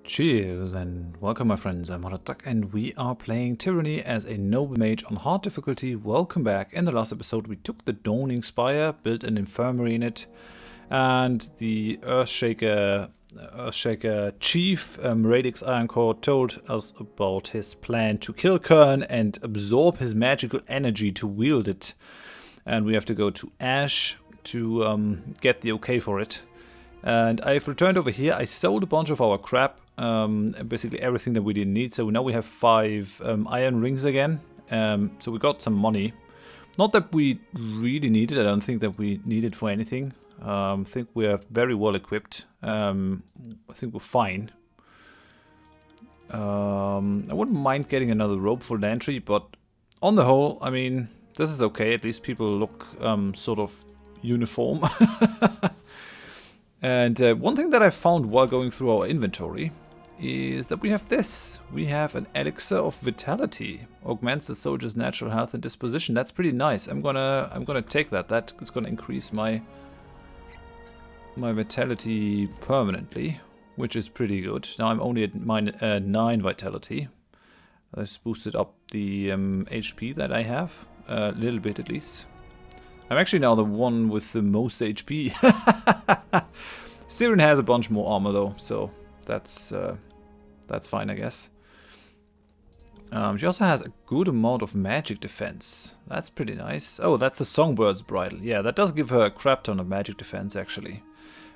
Cheers and welcome my friends, I'm Horath and we are playing Tyranny as a noble mage on hard difficulty. Welcome back. In the last episode we took the Dawning Spire, built an infirmary in it, and the Earthshaker chief, Radix Ironcore, told us about his plan to kill Kern and absorb his magical energy to wield it. And we have to go to Ash to get the okay for it. And I've returned over here. I sold a bunch of our crap, basically everything that we didn't need. So now we have 5 iron rings again. So we got some money. Not that we really need it. I don't think that we need it for anything. I think we are very well equipped. I think we're fine. I wouldn't mind getting another rope for Lantry, but on the whole, I mean, this is okay. At least people look sort of uniform. And one thing that I found while going through our inventory is that we have this. We have an Elixir of Vitality. Augments the soldier's natural health and disposition. That's pretty nice. I'm gonna take that. That is gonna increase my vitality permanently, which is pretty good. Now I'm only at 9 vitality. I've boosted up the HP that I have a little bit at least. I'm actually now the one with the most HP. Siren has a bunch more armor though, so that's fine, I guess. She also has a good amount of magic defense. That's pretty nice. Oh, that's a Songbird's Bridle. Yeah, that does give her a crap ton of magic defense, actually.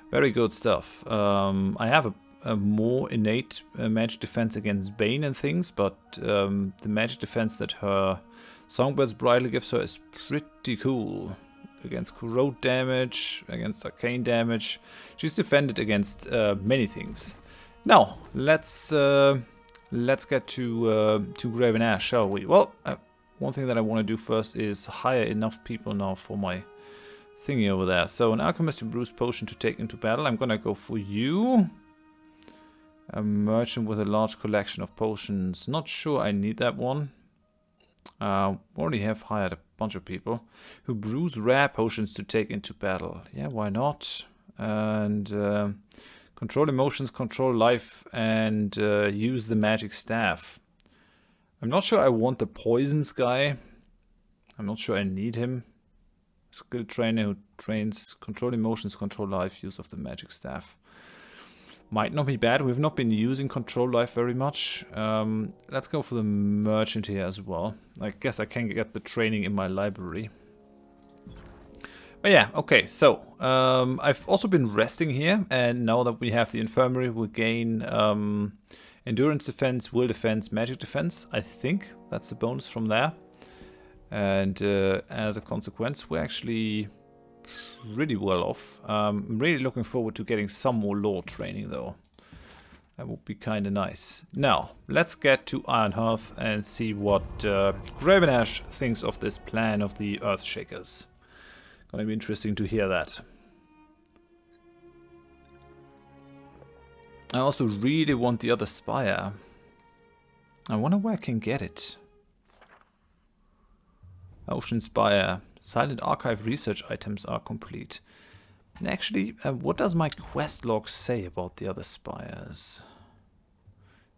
Very good stuff. I have a more innate magic defense against Bane and things, but the magic defense that her Songbird's Bridle gives her is pretty cool. Against corrode damage, against arcane damage. She's defended against many things. Now, let's get to Graven Ash, shall we? Well, one thing that I want to do first is hire enough people now for my thingy over there. So an alchemist to brews potion to take into battle. I'm gonna go for you. A merchant with a large collection of potions. Not sure I need that one. Already have hired a bunch of people who brews rare potions to take into battle. Yeah, why not? And control emotions, control life, and use the magic staff. I'm not sure I want the poisons guy. I'm not sure I need him. Skill trainer who trains control emotions, control life, use of the magic staff. Might not be bad. We've not been using control life very much. Let's go for the merchant here as well. I guess I can get the training in my library. But yeah, okay, so I've also been resting here, and now that we have the infirmary, we gain endurance defense, will defense, magic defense. I think that's a bonus from there. And as a consequence, we're actually really well off. I'm really looking forward to getting some more lore training though. That would be kind of nice. Now, let's get to Ironhearth and see what Graven Ash thinks of this plan of the Earthshakers. Gonna be interesting to hear that. I also really want the other spire. I wonder where I can get it. Ocean Spire. Silent Archive research items are complete. Actually, what does my quest log say about the other spires?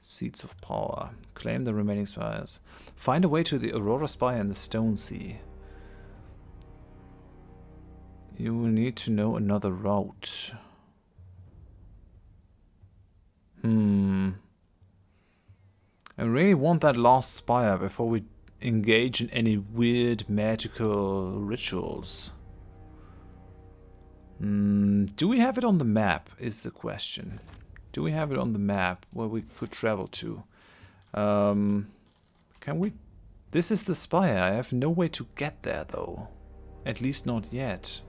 Seeds of Power. Claim the remaining spires. Find a way to the Aurora Spire in the Stone Sea. You will need to know another route. I really want that last spire before we engage in any weird magical rituals. Do we have it on the map is the question. Do we have it on the map where we could travel to? Can we? This is the spire. I have no way to get there though. At least not yet.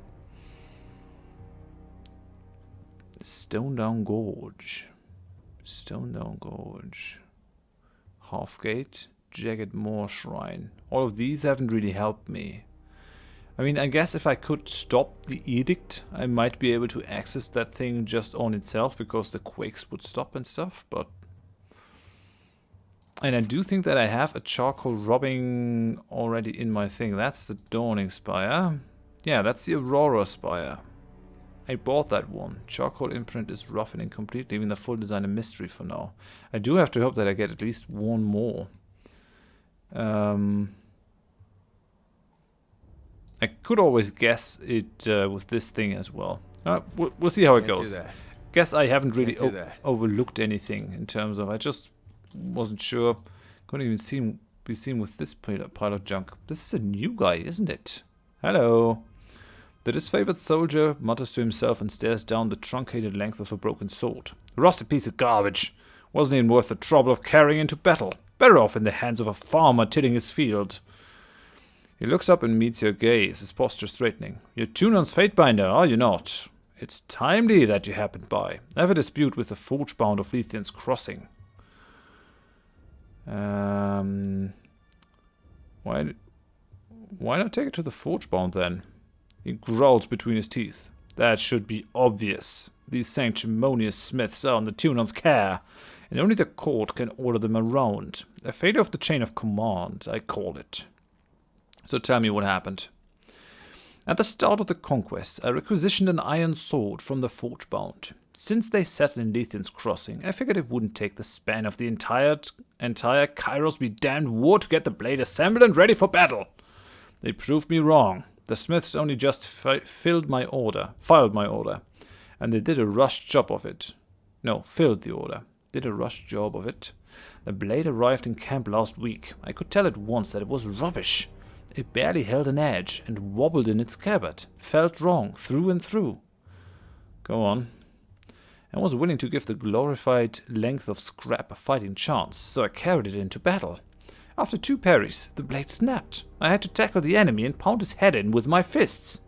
Stone Down Gorge. Stone Down Gorge. Halfgate. Jagged Moor Shrine. All of these haven't really helped me. I mean, I guess if I could stop the edict, I might be able to access that thing just on itself because the quakes would stop and stuff, but... And I do think that I have a charcoal robbing already in my thing. That's the Dawning Spire. Yeah, that's the Aurora Spire. I bought that one. Charcoal imprint is rough and incomplete, leaving the full design a mystery for now. I do have to hope that I get at least one more. I could always guess it with this thing as well. We'll see how it goes. Guess I haven't really overlooked anything in terms of... I just wasn't sure. Couldn't even be seen with this pile of junk. This is a new guy, isn't it? Hello. The disfavored soldier mutters to himself and stares down the truncated length of a broken sword. Rusty piece of garbage. Wasn't even worth the trouble of carrying into battle. Better off in the hands of a farmer tilling his field. He looks up and meets your gaze, his posture straightening. You're Tunon's Fatebinder, are you not? It's timely that you happened by. I have a dispute with the Forgebound of Leithian's Crossing. Why not take it to the Forgebound then? He growls between his teeth. That should be obvious. These sanctimonious smiths are under Tunon's care, and only the court can order them around. A failure of the chain of command, I call it. So tell me what happened. At the start of the conquest, I requisitioned an iron sword from the Forgebound. Since they settled in Leithian's Crossing, I figured it wouldn't take the span of the entire Kairos be damned war to get the blade assembled and ready for battle. They proved me wrong. The smiths only just filed my order, and they did a rushed job of it. No, filled the order. Did a rushed job of it. The blade arrived in camp last week. I could tell at once that it was rubbish. It barely held an edge and wobbled in its scabbard. Felt wrong, through and through. Go on. I was willing to give the glorified length of scrap a fighting chance, so I carried it into battle. After 2 parries, the blade snapped. I had to tackle the enemy and pound his head in with my fists.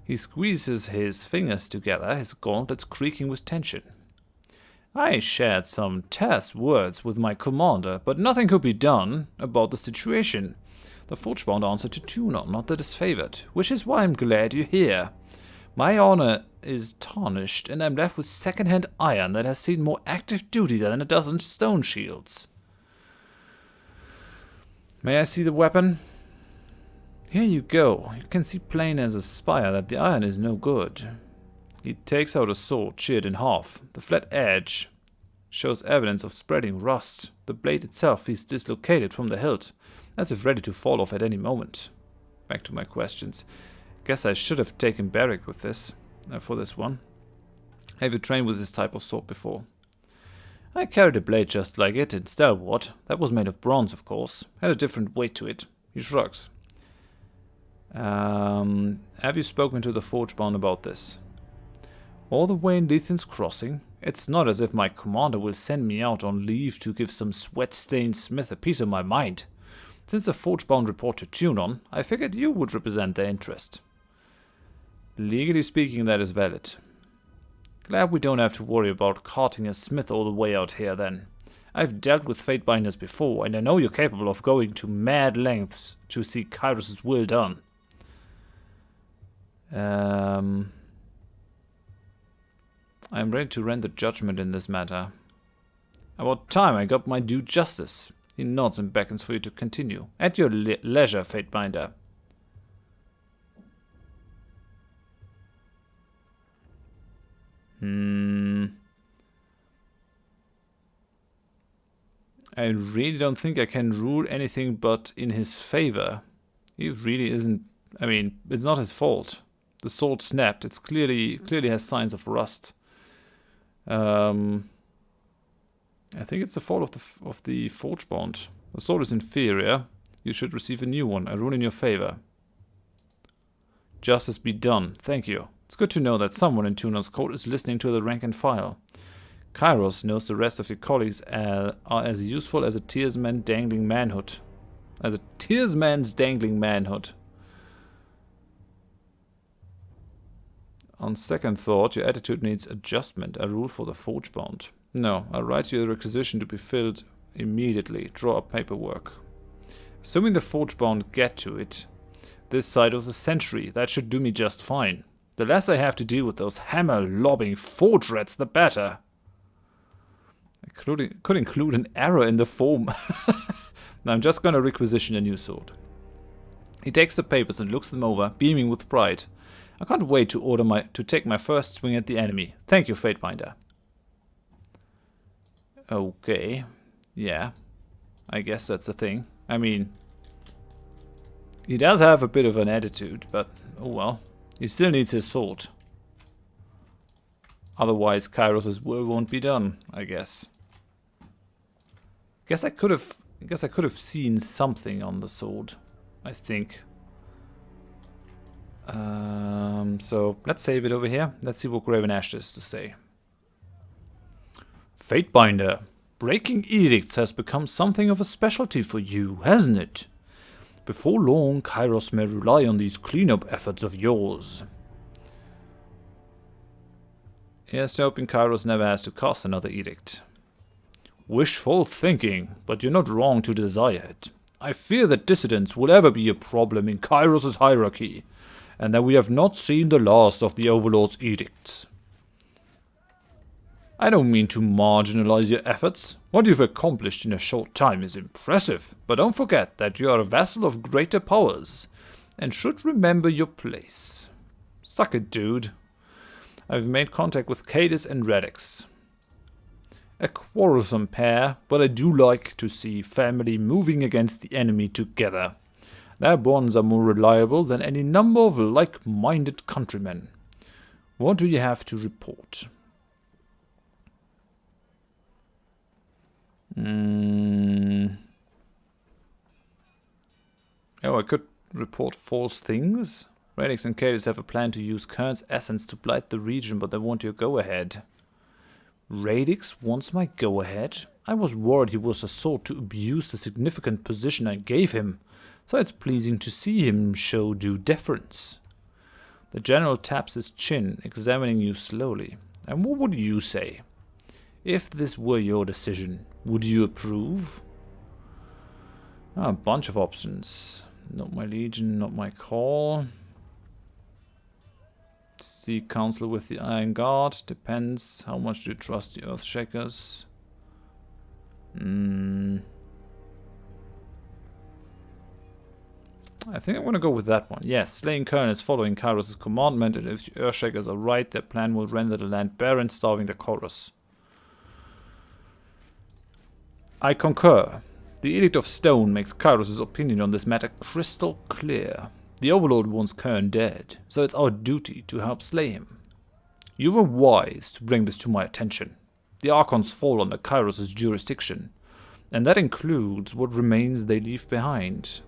He squeezes his fingers together, his gauntlets creaking with tension. I shared some terse words with my commander, but nothing could be done about the situation. The Forgebound answered to Tunon, not the disfavored, which is why I'm glad you're here. My honor is tarnished, and I'm left with second-hand iron that has seen more active duty than a dozen stone shields. May I see the weapon? Here you go. You can see plain as a spire that the iron is no good. He takes out a sword, sheared in half. The flat edge shows evidence of spreading rust. The blade itself is dislocated from the hilt, as if ready to fall off at any moment. Back to my questions. Guess I should have taken Barrick with this, for this one. Have you trained with this type of sword before? I carried a blade just like it in Stalwart. That was made of bronze, of course. Had a different weight to it. He shrugs. Have you spoken to the Forgebound about this? All the way in Leithian's Crossing? It's not as if my commander will send me out on leave to give some sweat-stained smith a piece of my mind. Since the Forgebound report to Tunon, I figured you would represent their interest. Legally speaking, that is valid. Glad we don't have to worry about carting a smith all the way out here then. I've dealt with Fatebinders before, and I know you're capable of going to mad lengths to see Kairos' will done. I'm ready to render judgment in this matter. About time I got my due justice. He nods and beckons for you to continue. At your leisure, Fatebinder. I really don't think I can rule anything but in his favor. He really isn't... I mean, it's not his fault. The sword snapped. It's clearly has signs of rust. I think it's the fault of the Forgebound. The sword is inferior. You should receive a new one. I rule in your favor. Justice be done. Thank you. It's good to know that someone in Tunon's court is listening to the rank and file. Kairos knows the rest of your colleagues are as useful as a tearsman's dangling manhood. On second thought, your attitude needs adjustment. I rule for the Forgebound. No, I'll write you a requisition to be filled immediately. Draw up paperwork. Assuming the Forgebound get to it, this side of the century, that should do me just fine. The less I have to deal with those hammer-lobbing forge rats, the better. Could include an error in the form. Now I'm just gonna requisition a new sword. He takes the papers and looks them over, beaming with pride. I can't wait to take my first swing at the enemy. Thank you, Fatebinder. Okay. Yeah. I guess that's a thing. I mean, he does have a bit of an attitude, but oh well. He still needs his sword. Otherwise, Kairos' will won't be done, I guess. I could have seen something on the sword, I think. So let's save it over here. Let's see what Graven Ash has to say. Fatebinder, breaking edicts has become something of a specialty for you, hasn't it? Before long, Kairos may rely on these cleanup efforts of yours. Here's to hoping Kairos never has to cast another edict. Wishful thinking, but you're not wrong to desire it. I fear that dissidence will ever be a problem in Kairos' hierarchy, and that we have not seen the last of the Overlord's edicts. I don't mean to marginalize your efforts. What you've accomplished in a short time is impressive, but don't forget that you are a vassal of greater powers, and should remember your place. Suck it, dude. I've made contact with Cadis and Radix. A quarrelsome pair, but I do like to see family moving against the enemy together. Their bonds are more reliable than any number of like-minded countrymen. What do you have to report? Oh, I could report false things. Radix and Cadis have a plan to use Kern's essence to blight the region, but they want your go-ahead. Radix wants my go-ahead? I was worried he was a sort to abuse the significant position I gave him, so it's pleasing to see him show due deference. The general taps his chin, examining you slowly. And what would you say? If this were your decision, would you approve? A bunch of options. Not my legion, not my call. Seek counsel with the Iron Guard. Depends. How much do you trust the Earthshakers? I think I'm going to go with that one. Yes, slaying Kern is following Kairos' commandment, and if the Earthshakers are right, their plan will render the land barren, starving the chorus. I concur. The Edict of Stone makes Kairos' opinion on this matter crystal clear. The Overlord wants Kern dead, so it's our duty to help slay him. You were wise to bring this to my attention. The Archons fall under Kairos' jurisdiction, and that includes what remains they leave behind.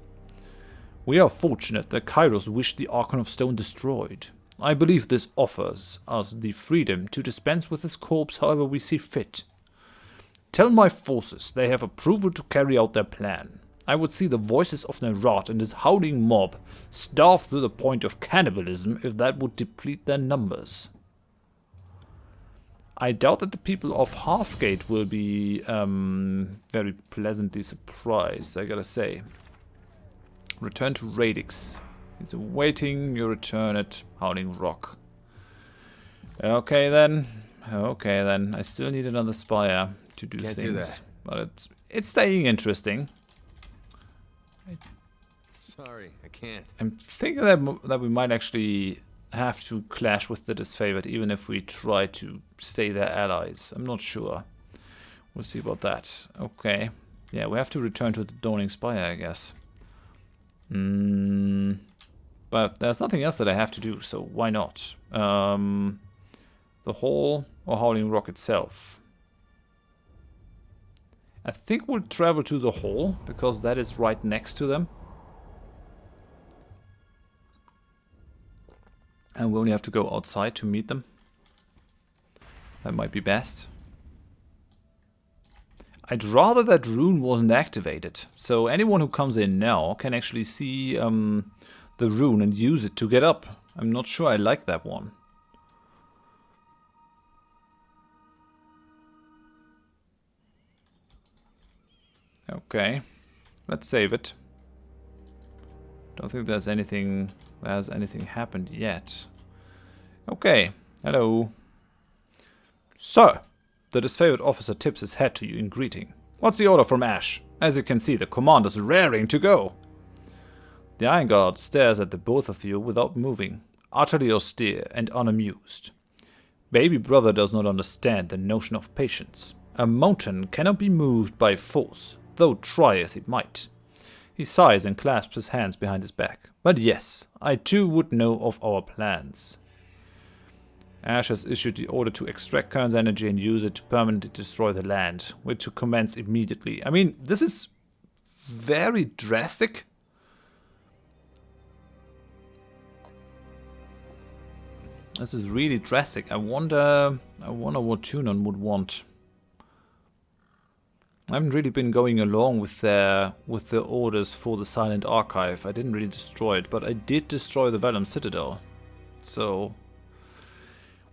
We are fortunate that Kairos wished the Archon of Stone destroyed. I believe this offers us the freedom to dispense with his corpse however we see fit. Tell my forces they have approval to carry out their plan. I would see the voices of Nerat and his howling mob starve to the point of cannibalism if that would deplete their numbers. I doubt that the people of Halfgate will be very pleasantly surprised, I gotta say. Return to Radix. He's awaiting your return at Howling Rock. Okay then. Okay then. I still need another spire to do things. Do that. But it's staying interesting. Sorry, I can't. I'm thinking that we might actually have to clash with the disfavored, even if we try to stay their allies. I'm not sure. We'll see about that. Okay. Yeah, we have to return to the Dawning Spire, I guess. But there's nothing else that I have to do, so why not? The Hall or Howling Rock itself? I think we'll travel to the Hall, because that is right next to them. And we only have to go outside to meet them. That might be best. I'd rather that rune wasn't activated. So anyone who comes in now can actually see the rune and use it to get up. I'm not sure I like that one. Okay. Let's save it. Don't think there's anything happened yet. Okay. Hello. Sir, the disfavored officer tips his hat to you in greeting. What's the order from Ash? As you can see, the commander's raring to go. The Iron Guard stares at the both of you without moving. utterly austere and unamused. Baby brother does not understand the notion of patience. A mountain cannot be moved by force, though try as it might. He sighs and clasps his hands behind his back. But yes, I too would know of our plans. Ash has issued the order to extract Kern's energy and use it to permanently destroy the land. We're to commence immediately. I mean, this is very drastic. This is really drastic. I wonder what Tunon would want. I haven't really been going along with the orders for the Silent Archive. I didn't really destroy it, but I did destroy the Vellum Citadel. So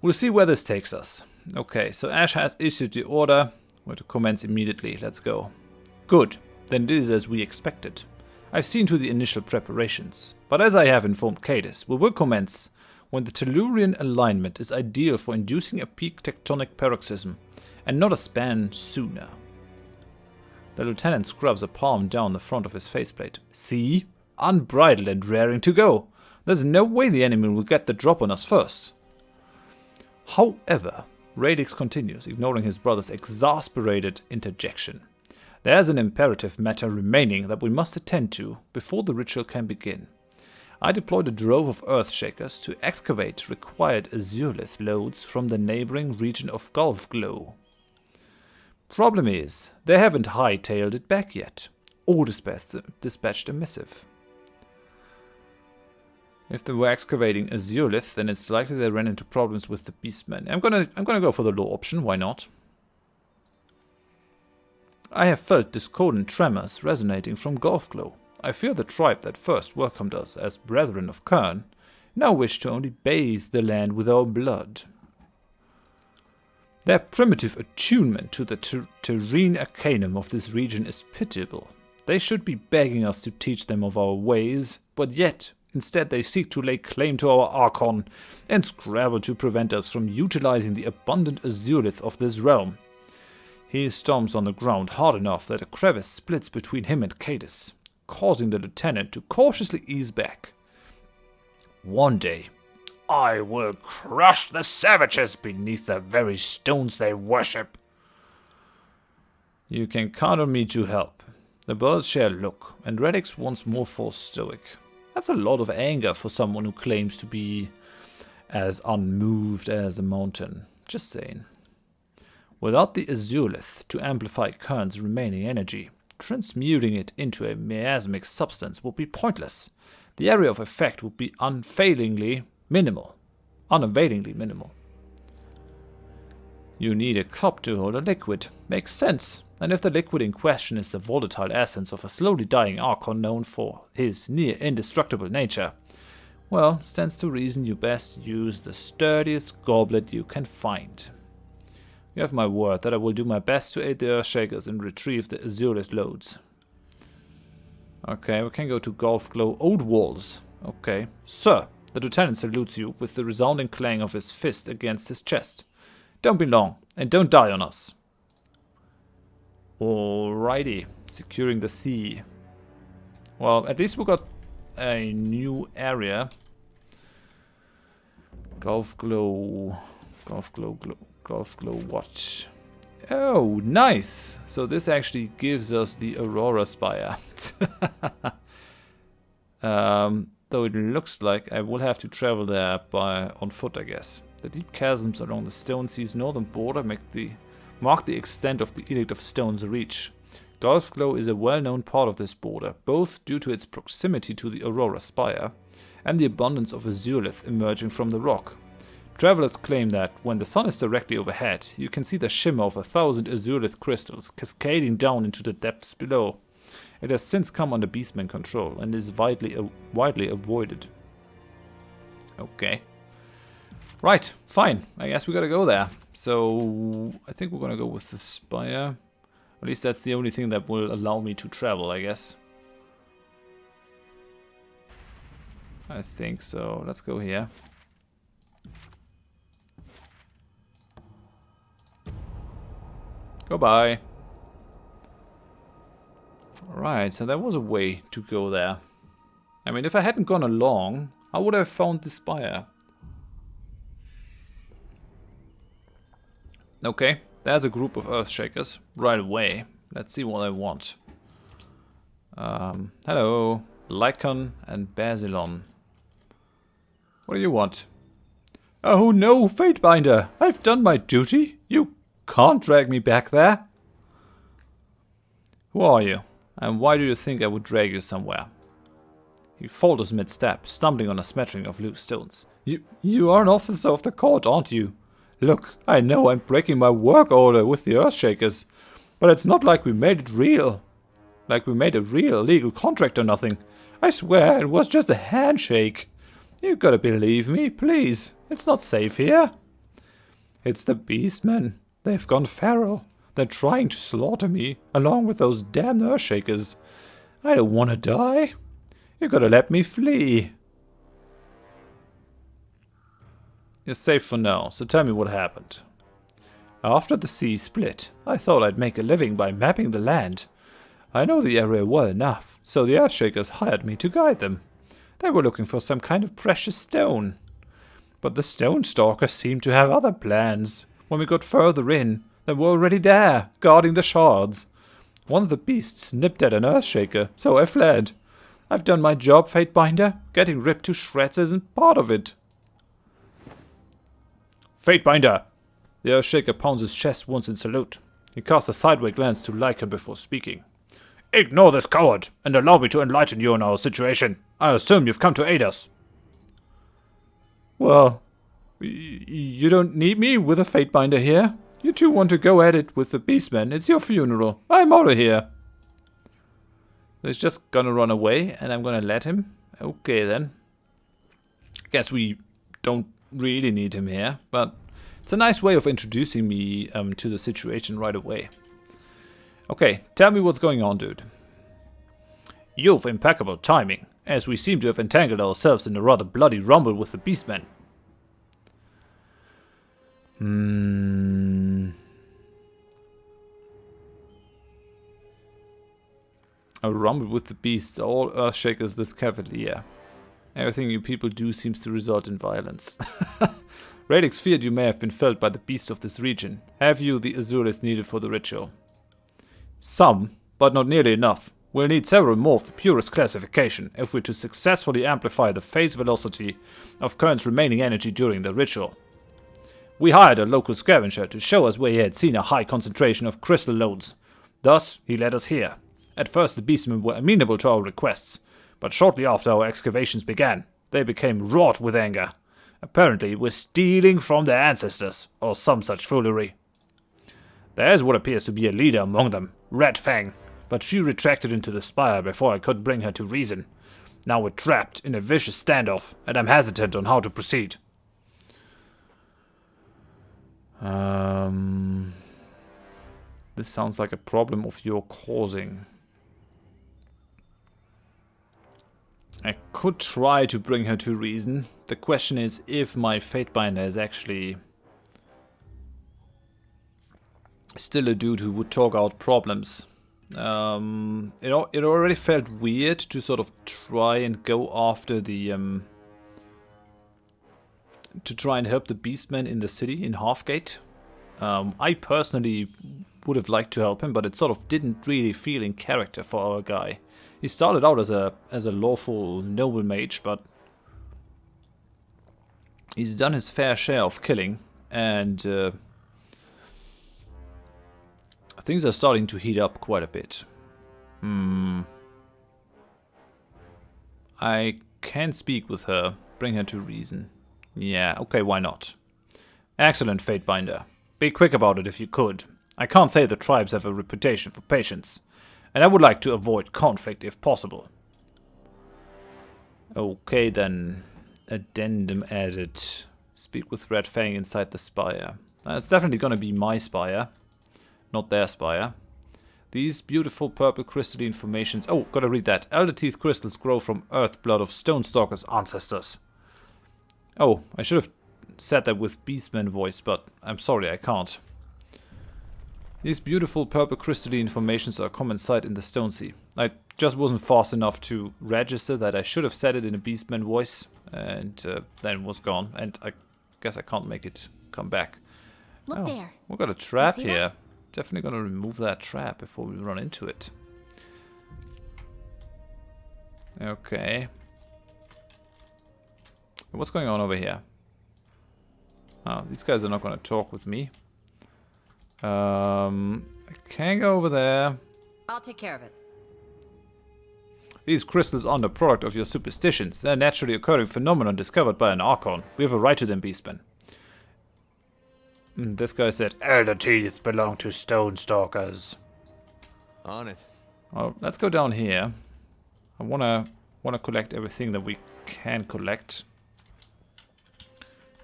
we'll see where this takes us. Okay, so Ash has issued the order. We're to commence immediately. Let's go. Good. Then it is as we expected. I've seen to the initial preparations. But as I have informed Cadis, we will commence when the Tellurian alignment is ideal for inducing a peak tectonic paroxysm, and not a span sooner. The lieutenant scrubs a palm down the front of his faceplate. See? Unbridled and raring to go. There's no way the enemy will get the drop on us first. However, Radix continues, ignoring his brother's exasperated interjection. There's an imperative matter remaining that we must attend to before the ritual can begin. I deployed a drove of Earthshakers to excavate required Azurelith loads from the neighboring region of Gulfglow. Problem is, they haven't hightailed it back yet, or dispatched a missive. If they were excavating Azurelith, then it's likely they ran into problems with the Beastmen. I'm gonna go for the law option, why not? I have felt discordant tremors resonating from Gulfglow. I fear the tribe that first welcomed us as brethren of Kern now wish to only bathe the land with our blood. Their primitive attunement to the terrene arcanum of this region is pitiable. They should be begging us to teach them of our ways, but yet, instead they seek to lay claim to our Archon and scrabble to prevent us from utilizing the abundant Azurelith of this realm. He stomps on the ground hard enough that a crevice splits between him and Cadis, causing the lieutenant to cautiously ease back. One day, I will crush the savages beneath the very stones they worship. You can count on me to help. The birds share a look, and Radix once more falls stoic. That's a lot of anger for someone who claims to be as unmoved as a mountain. Just saying. Without the Azurelith to amplify Kern's remaining energy, transmuting it into a miasmic substance would be pointless. The area of effect would be unavailingly minimal. You need a cup to hold a liquid. Makes sense. And if the liquid in question is the volatile essence of a slowly dying Archon known for his near indestructible nature, well, stands to reason you best use the sturdiest goblet you can find. You have my word that I will do my best to aid the Earthshakers and retrieve the Azurelith loads. Okay, we can go to Gulfglow Old Walls. Okay. Sir, the lieutenant salutes you with the resounding clang of his fist against his chest. Don't be long, and don't die on us. Alrighty. Securing the sea. Well, at least we got a new area. Gulfglow what? Oh, nice! So this actually gives us the Aurora Spire. Though it looks like I will have to travel there on foot, I guess. The deep chasms along the Stone Sea's northern border mark the extent of the Edict of Stone's reach. Gulfglow is a well-known part of this border, both due to its proximity to the Aurora Spire and the abundance of Azurelith emerging from the rock. Travelers claim that, when the sun is directly overhead, you can see the shimmer of 1,000 Azurelith crystals cascading down into the depths below. It has since come under Beastman control and is widely avoided. Okay. Right, fine. I guess we gotta go there. So, I think we're gonna go with the Spire. At least that's the only thing that will allow me to travel, I guess. I think so. Let's go here. Goodbye. Alright, so there was a way to go there. I mean, if I hadn't gone along, How would I have found the spire? Okay, there's a group of Earthshakers right away. Let's see what I want. Hello, Lycon and Basilon. What do you want? Oh no, Fatebinder! I've done my duty. You can't drag me back there. Who are you? And why do you think I would drag you somewhere? He falters mid-step, stumbling on a smattering of loose stones. You are an officer of the court, aren't you? Look, I know I'm breaking my work order with the Earthshakers, but it's not like we made it real. Like we made a real legal contract or nothing. I swear it was just a handshake. You gotta believe me, please. It's not safe here. It's the Beastmen. They've gone feral. They're trying to slaughter me, along with those damn Earthshakers. I don't wanna die. You gotta let me flee. You're safe for now, so tell me what happened. After the sea split, I thought I'd make a living by mapping the land. I know the area well enough, so the Earthshakers hired me to guide them. They were looking for some kind of precious stone. But the Stone Stalkers seemed to have other plans. When we got further in, they were already there, guarding the shards. One of the beasts nipped at an Earthshaker, so I fled. I've done my job, Fatebinder. Getting ripped to shreds isn't part of it. Fatebinder! The Earthshaker pounds his chest once in salute. He casts a sideways glance to Lycan before speaking. Ignore this coward, and allow me to enlighten you on our situation. I assume you've come to aid us. Well, you don't need me with a Fatebinder here. You two want to go at it with the Beastmen. It's your funeral. I'm out of here. He's just gonna run away, and I'm gonna let him. Okay, then. Guess we don't really need him here, but it's a nice way of introducing me to the situation right away. Okay, tell me what's going on, dude. You've impeccable timing, as we seem to have entangled ourselves in a rather bloody rumble with the Beastmen. A rumble with the beasts, all Earthshakers this cavalier. Everything you people do seems to result in violence. Radix feared you may have been felled by the beasts of this region. Have you the Azurelith needed for the ritual? Some, but not nearly enough. We'll need several more of the purest classification if we're to successfully amplify the phase velocity of Kern's remaining energy during the ritual. We hired a local scavenger to show us where he had seen a high concentration of crystal loads. Thus, he led us here. At first the beastmen were amenable to our requests, but shortly after our excavations began, they became wrought with anger. Apparently, we're stealing from their ancestors, or some such foolery. There is what appears to be a leader among them, Red Fang, but she retracted into the spire before I could bring her to reason. Now we're trapped in a vicious standoff, and I'm hesitant on how to proceed. This sounds like a problem of your causing. I could try to bring her to reason. The question is if my Fatebinder is actually still a dude who would talk out problems. It already felt weird to sort of try and go after the to try and help the Beastmen in the city in Halfgate. I personally would have liked to help him, but it sort of didn't really feel in character for our guy. He started out as a lawful noble mage, but he's done his fair share of killing, and things are starting to heat up quite a bit. I can speak with her, bring her to reason. Yeah, okay, why not? Excellent, Fatebinder. Be quick about it if you could. I can't say the tribes have a reputation for patience, and I would like to avoid conflict if possible. Okay then. Addendum added. Speak with Red Fang inside the spire. It's definitely gonna be my spire, not their spire. These beautiful purple crystalline formations. Oh, gotta read that. Elder Teeth crystals grow from earth blood of Stonestalker's ancestors. Oh, I should have said that with Beastman voice, but I'm sorry, I can't. These beautiful purple crystalline formations are a common sight in the Stone Sea. I just wasn't fast enough to register that. I should have said it in a Beastman voice, and then it was gone. And I guess I can't make it come back. Look there. We've got a trap see here. that? Definitely gonna remove that trap before we run into it. Okay. What's going on over here? Oh, these guys are not gonna talk with me. I can't go over there. I'll take care of it. These crystals aren't a product of your superstitions. They're a naturally occurring phenomenon discovered by an Archon. We have a right to them, Beastman. This guy said, Elder Teeth belong to Stone Stalkers. On it. Well, let's go down here. I wanna collect everything that we can collect.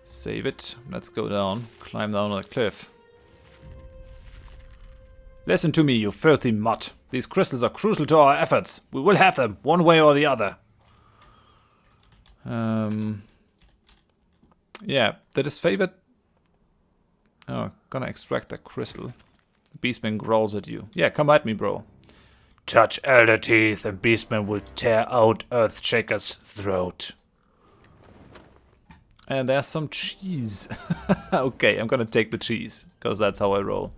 Save it. Let's go down. Climb down the cliff. Listen to me, you filthy mutt. These crystals are crucial to our efforts. We will have them, one way or the other. Yeah, the disfavored... Oh, gonna extract that crystal. The Beastman growls at you. Yeah, come at me, bro. Touch Elder Teeth and Beastman will tear out Earthshaker's throat. And there's some cheese. Okay, I'm gonna take the cheese, because that's how I roll.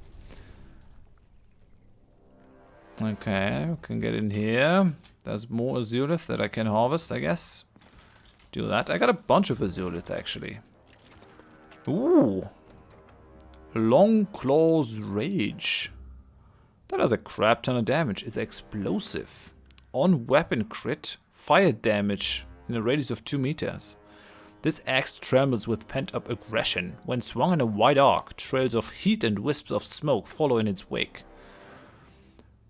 Okay, we can get in here. There's more Azurelith that I can harvest, I guess. Do that. I got a bunch of Azurelith, actually. Ooh. Long Claw's Rage. That does a crap ton of damage. It's explosive. On weapon crit, fire damage in a radius of 2 meters. This axe trembles with pent-up aggression. When swung in a wide arc, trails of heat and wisps of smoke follow in its wake.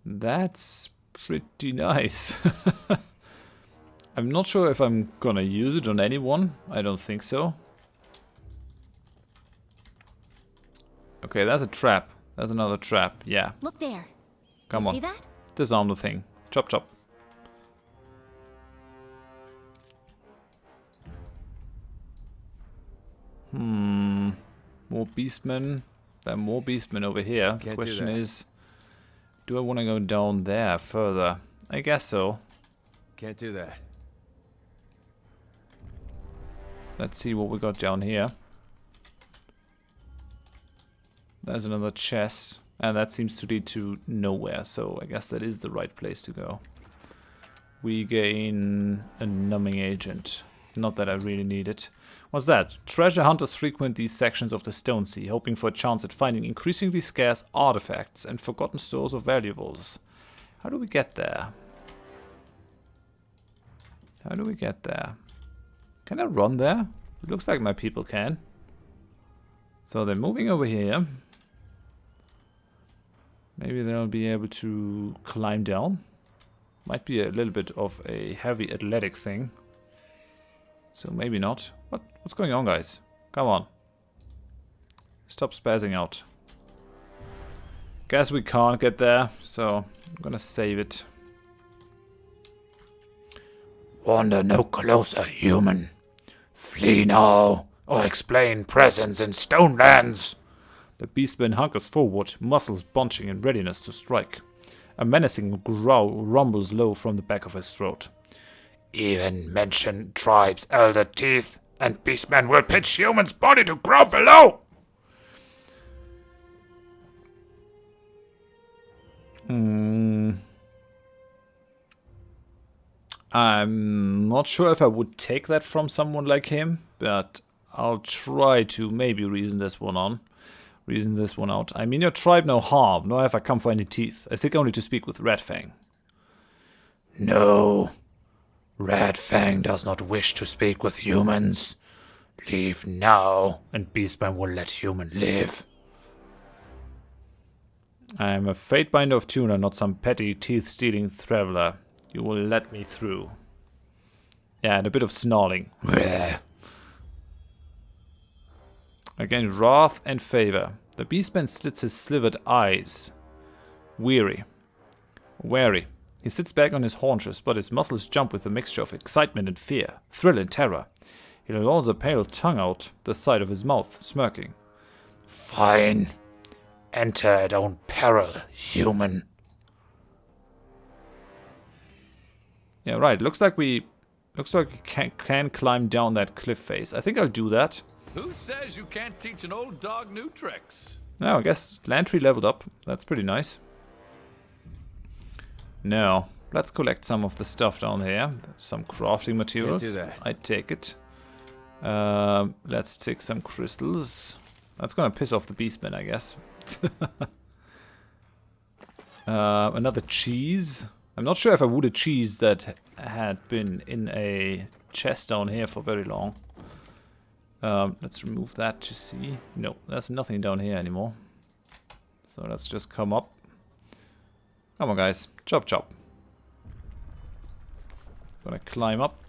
That's pretty nice. I'm not sure if I'm gonna use it on anyone. I don't think so. Okay, that's a trap. There's another trap. Yeah. Look there. Come You on. see that? Disarm the thing. Chop chop. More beastmen. There are more beastmen over here. The Can't do question that. is, do I want to go down there further? I guess so. Can't do that. Let's see what we got down here. There's another chest, and that seems to lead to nowhere, so I guess that is the right place to go. We gain a numbing agent. Not that I really need it. What's that? Treasure hunters frequent these sections of the Stone Sea, hoping for a chance at finding increasingly scarce artifacts and forgotten stores of valuables. How do we get there? How do we get there? Can I run there? It looks like my people can. So they're moving over here. Maybe they'll be able to climb down. Might be a little bit of a heavy athletic thing. So maybe not. What's going on, guys? Come on. Stop spazzing out. Guess we can't get there, so I'm gonna save it. Wander no closer, human. Flee now, or explain presence in Stonelands. The beastman hunkers forward, muscles bunching in readiness to strike. A menacing growl rumbles low from the back of his throat. Even mention tribes, Elder Teeth, and beastmen will pitch human's body to ground below! I'm not sure if I would take that from someone like him, but I'll try to maybe reason this one out. I mean your tribe no harm, nor have I come for any teeth. I seek only to speak with Redfang. No. Redfang does not wish to speak with humans. Leave now, and Beastman will let human live. I am a Fatebinder of Tuna, not some petty teeth-stealing traveler. You will let me through. Yeah, and a bit of snarling. Again, wrath and favor. The beastman slits his slivered eyes. Wary. He sits back on his haunches, but his muscles jump with a mixture of excitement and fear, thrill and terror. He lolls a pale tongue out the side of his mouth, smirking. Fine. Enter at own peril, human. Yeah, right. Looks like we can climb down that cliff face. I think I'll do that. Who says you can't teach an old dog new tricks? Now, I guess Lantry leveled up. That's pretty nice. Now, let's collect some of the stuff down here. Some crafting materials. Can't do that. I take it. Let's take some crystals. That's gonna piss off the beastmen, I guess. Another cheese. I'm not sure if I would have cheese that had been in a chest down here for very long. Let's remove that to see. No, there's nothing down here anymore. So let's just come up. Come on, guys. Chop, chop. Gonna climb up.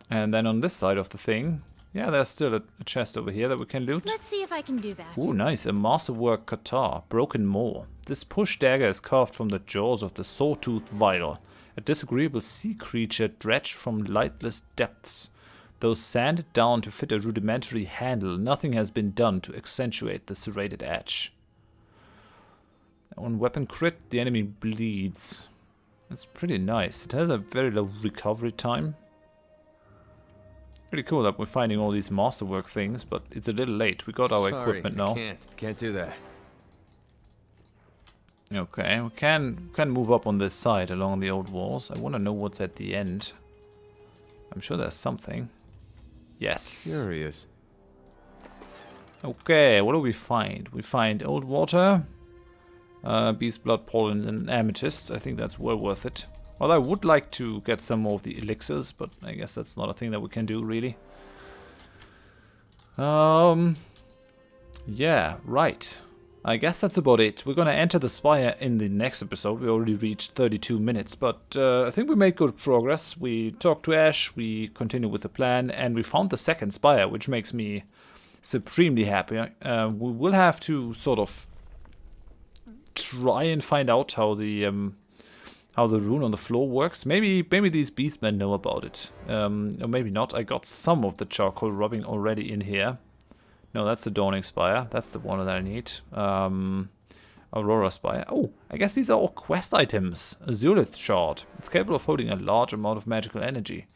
And then on this side of the thing, yeah, there's still a chest over here that we can loot. Let's see if I can do that. Ooh, nice. A masterwork Qatar. Broken Maw. This push dagger is carved from the jaws of the sawtooth vital, a disagreeable sea creature dredged from lightless depths. Though sanded down to fit a rudimentary handle, nothing has been done to accentuate the serrated edge. On weapon crit, the enemy bleeds. That's pretty nice. It has a very low recovery time. Pretty cool that we're finding all these masterwork things, but it's a little late. We got our equipment now. Can't do that. Okay, we can move up on this side along the old walls. I want to know what's at the end. I'm sure there's something. Yes. Curious. Okay, what do we find? We find old water, beast blood pollen, and amethyst. I think that's well worth it. Well, I would like to get some more of the elixirs, but I guess that's not a thing that we can do, really. Yeah, right. I guess that's about it. We're gonna enter the spire in the next episode. We already reached 32 minutes, but I think we made good progress. We talked to Ash, we continued with the plan, and we found the second spire, which makes me supremely happy. We will have to sort of try and find out how the rune on the floor works. Maybe these beastmen know about it. Or maybe not. I got some of the charcoal rubbing already in here. No, that's the Dawning Spire. That's the one that I need. Aurora Spire. Oh, I guess these are all quest items. Azurelith Shard. It's capable of holding a large amount of magical energy.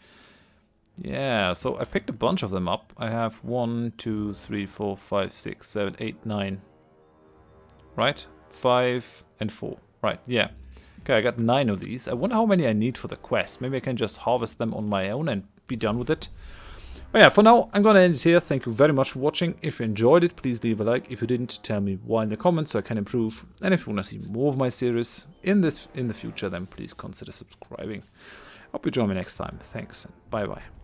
Yeah, so I picked a bunch of them up. I have 1, 2, 3, 4, 5, 6, 7, 8, 9. Right? 5 and 4. Right, yeah. Okay, I got 9 of these. I wonder how many I need for the quest. Maybe I can just harvest them on my own and be done with it. But yeah, for now, I'm gonna end it here. Thank you very much for watching. If you enjoyed it, please leave a like. If you didn't, tell me why in the comments so I can improve. And if you want to see more of my series in the future, then please consider subscribing. Hope you join me next time. Thanks and bye-bye.